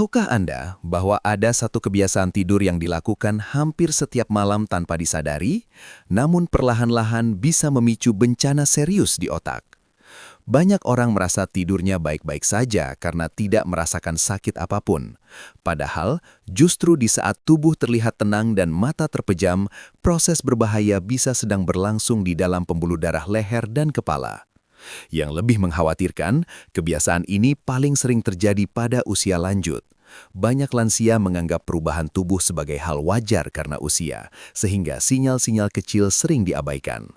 Tahukah Anda bahwa ada satu kebiasaan tidur yang dilakukan hampir setiap malam tanpa disadari, namun perlahan-lahan bisa memicu bencana serius di otak? Banyak orang merasa tidurnya baik-baik saja karena tidak merasakan sakit apapun. Padahal, justru di saat tubuh terlihat tenang dan mata terpejam, proses berbahaya bisa sedang berlangsung di dalam pembuluh darah leher dan kepala. Yang lebih mengkhawatirkan, kebiasaan ini paling sering terjadi pada usia lanjut. Banyak lansia menganggap perubahan tubuh sebagai hal wajar karena usia, sehingga sinyal-sinyal kecil sering diabaikan.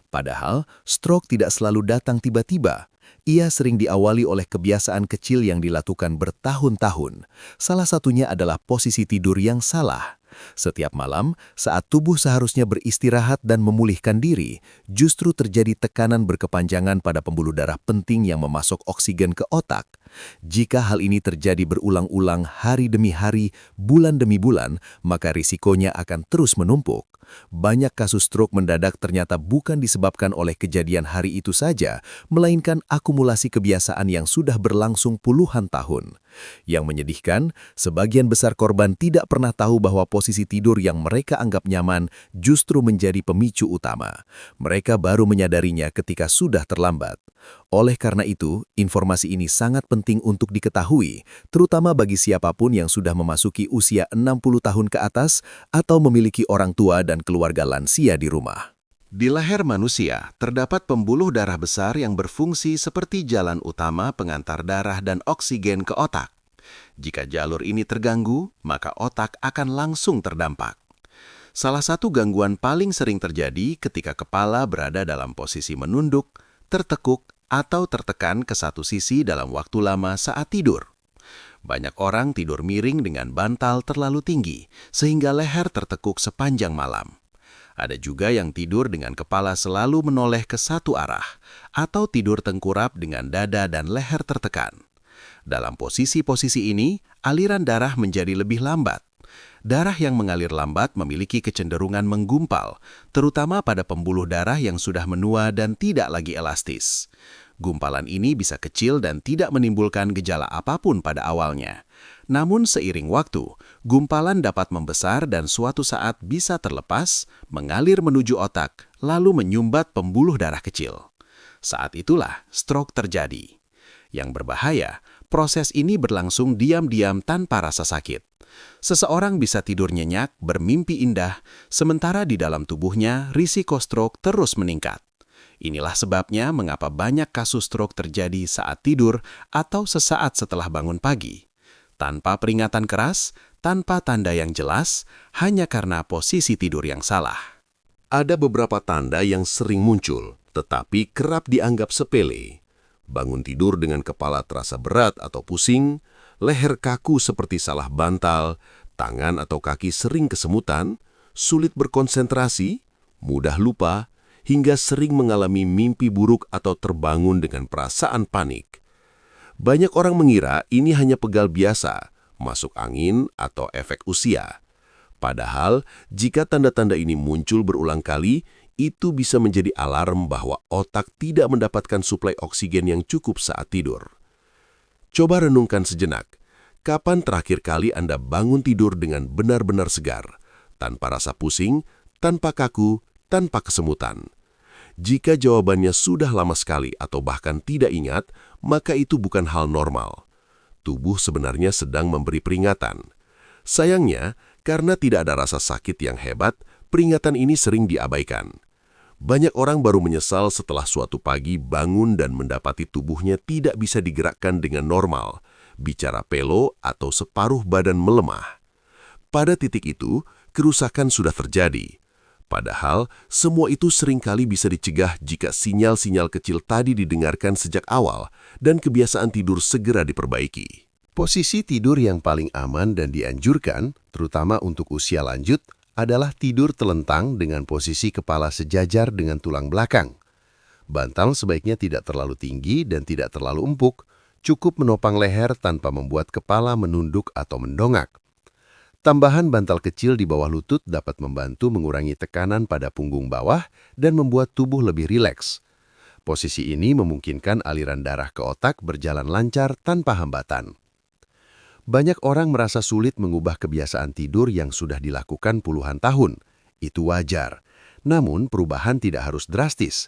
Padahal, stroke tidak selalu datang tiba-tiba. Ia sering diawali oleh kebiasaan kecil yang dilakukan bertahun-tahun. Salah satunya adalah posisi tidur yang salah. Setiap malam, saat tubuh seharusnya beristirahat dan memulihkan diri, justru terjadi tekanan berkepanjangan pada pembuluh darah penting yang memasok oksigen ke otak. Jika hal ini terjadi berulang-ulang hari demi hari, bulan demi bulan, maka risikonya akan terus menumpuk. Banyak kasus stroke mendadak ternyata bukan disebabkan oleh kejadian hari itu saja, melainkan akumulasi kebiasaan yang sudah berlangsung puluhan tahun. Yang menyedihkan, sebagian besar korban tidak pernah tahu bahwa posisi tidur yang mereka anggap nyaman justru menjadi pemicu utama. Mereka baru menyadarinya ketika sudah terlambat. Oleh karena itu, informasi ini sangat penting untuk diketahui, terutama bagi siapapun yang sudah memasuki usia 60 tahun ke atas atau memiliki orang tua dan keluarga lansia di rumah. Di leher manusia, terdapat pembuluh darah besar yang berfungsi seperti jalan utama pengantar darah dan oksigen ke otak. Jika jalur ini terganggu, maka otak akan langsung terdampak. Salah satu gangguan paling sering terjadi ketika kepala berada dalam posisi menunduk, tertekuk, atau tertekan ke satu sisi dalam waktu lama saat tidur. Banyak orang tidur miring dengan bantal terlalu tinggi, sehingga leher tertekuk sepanjang malam. Ada juga yang tidur dengan kepala selalu menoleh ke satu arah, atau tidur tengkurap dengan dada dan leher tertekan. Dalam posisi-posisi ini, aliran darah menjadi lebih lambat. Darah yang mengalir lambat memiliki kecenderungan menggumpal, terutama pada pembuluh darah yang sudah menua dan tidak lagi elastis. Gumpalan ini bisa kecil dan tidak menimbulkan gejala apapun pada awalnya. Namun seiring waktu, gumpalan dapat membesar dan suatu saat bisa terlepas, mengalir menuju otak, lalu menyumbat pembuluh darah kecil. Saat itulah stroke terjadi. Yang berbahaya, proses ini berlangsung diam-diam tanpa rasa sakit. Seseorang bisa tidur nyenyak, bermimpi indah, sementara di dalam tubuhnya risiko stroke terus meningkat. Inilah sebabnya mengapa banyak kasus stroke terjadi saat tidur atau sesaat setelah bangun pagi. Tanpa peringatan keras, tanpa tanda yang jelas, hanya karena posisi tidur yang salah. Ada beberapa tanda yang sering muncul, tetapi kerap dianggap sepele. Bangun tidur dengan kepala terasa berat atau pusing, leher kaku seperti salah bantal, tangan atau kaki sering kesemutan, sulit berkonsentrasi, mudah lupa, hingga sering mengalami mimpi buruk atau terbangun dengan perasaan panik. Banyak orang mengira ini hanya pegal biasa, masuk angin, atau efek usia. Padahal, jika tanda-tanda ini muncul berulang kali, itu bisa menjadi alarm bahwa otak tidak mendapatkan suplai oksigen yang cukup saat tidur. Coba renungkan sejenak, kapan terakhir kali Anda bangun tidur dengan benar-benar segar, tanpa rasa pusing, tanpa kaku, tanpa kesemutan? Jika jawabannya sudah lama sekali atau bahkan tidak ingat, maka itu bukan hal normal. Tubuh sebenarnya sedang memberi peringatan. Sayangnya, karena tidak ada rasa sakit yang hebat, peringatan ini sering diabaikan. Banyak orang baru menyesal setelah suatu pagi bangun dan mendapati tubuhnya tidak bisa digerakkan dengan normal, bicara pelo atau separuh badan melemah. Pada titik itu, kerusakan sudah terjadi. Padahal, semua itu seringkali bisa dicegah jika sinyal-sinyal kecil tadi didengarkan sejak awal dan kebiasaan tidur segera diperbaiki. Posisi tidur yang paling aman dan dianjurkan, terutama untuk usia lanjut, adalah tidur telentang dengan posisi kepala sejajar dengan tulang belakang. Bantal sebaiknya tidak terlalu tinggi dan tidak terlalu empuk, cukup menopang leher tanpa membuat kepala menunduk atau mendongak. Tambahan bantal kecil di bawah lutut dapat membantu mengurangi tekanan pada punggung bawah dan membuat tubuh lebih rileks. Posisi ini memungkinkan aliran darah ke otak berjalan lancar tanpa hambatan. Banyak orang merasa sulit mengubah kebiasaan tidur yang sudah dilakukan puluhan tahun. Itu wajar. Namun, perubahan tidak harus drastis.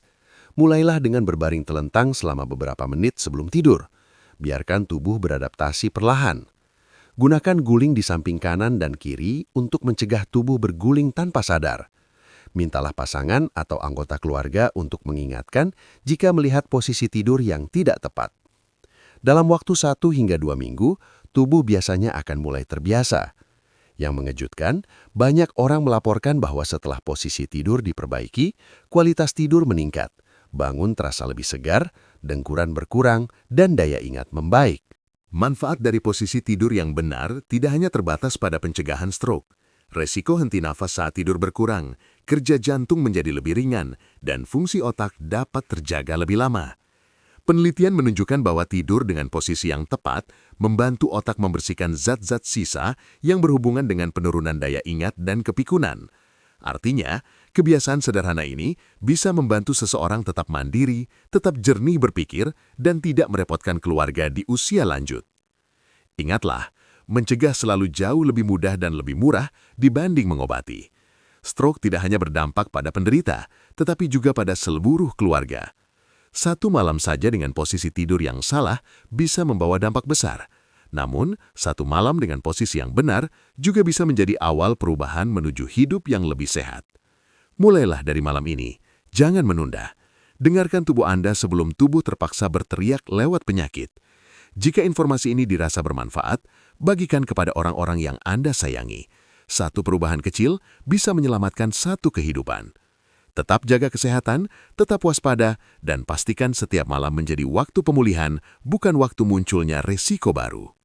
Mulailah dengan berbaring telentang selama beberapa menit sebelum tidur. Biarkan tubuh beradaptasi perlahan. Gunakan guling di samping kanan dan kiri untuk mencegah tubuh berguling tanpa sadar. Mintalah pasangan atau anggota keluarga untuk mengingatkan jika melihat posisi tidur yang tidak tepat. Dalam waktu 1 hingga 2 minggu, tubuh biasanya akan mulai terbiasa. Yang mengejutkan, banyak orang melaporkan bahwa setelah posisi tidur diperbaiki, kualitas tidur meningkat, bangun terasa lebih segar, dengkuran berkurang, dan daya ingat membaik. Manfaat dari posisi tidur yang benar tidak hanya terbatas pada pencegahan stroke. Resiko henti nafas saat tidur berkurang, kerja jantung menjadi lebih ringan, dan fungsi otak dapat terjaga lebih lama. Penelitian menunjukkan bahwa tidur dengan posisi yang tepat membantu otak membersihkan zat-zat sisa yang berhubungan dengan penurunan daya ingat dan kepikunan. Artinya, kebiasaan sederhana ini bisa membantu seseorang tetap mandiri, tetap jernih berpikir, dan tidak merepotkan keluarga di usia lanjut. Ingatlah, mencegah selalu jauh lebih mudah dan lebih murah dibanding mengobati. Stroke tidak hanya berdampak pada penderita, tetapi juga pada seluruh keluarga. 1 malam saja dengan posisi tidur yang salah bisa membawa dampak besar. Namun, 1 malam dengan posisi yang benar juga bisa menjadi awal perubahan menuju hidup yang lebih sehat. Mulailah dari malam ini. Jangan menunda. Dengarkan tubuh Anda sebelum tubuh terpaksa berteriak lewat penyakit. Jika informasi ini dirasa bermanfaat, bagikan kepada orang-orang yang Anda sayangi. 1 perubahan kecil bisa menyelamatkan 1 kehidupan. Tetap jaga kesehatan, tetap waspada, dan pastikan setiap malam menjadi waktu pemulihan, bukan waktu munculnya resiko baru.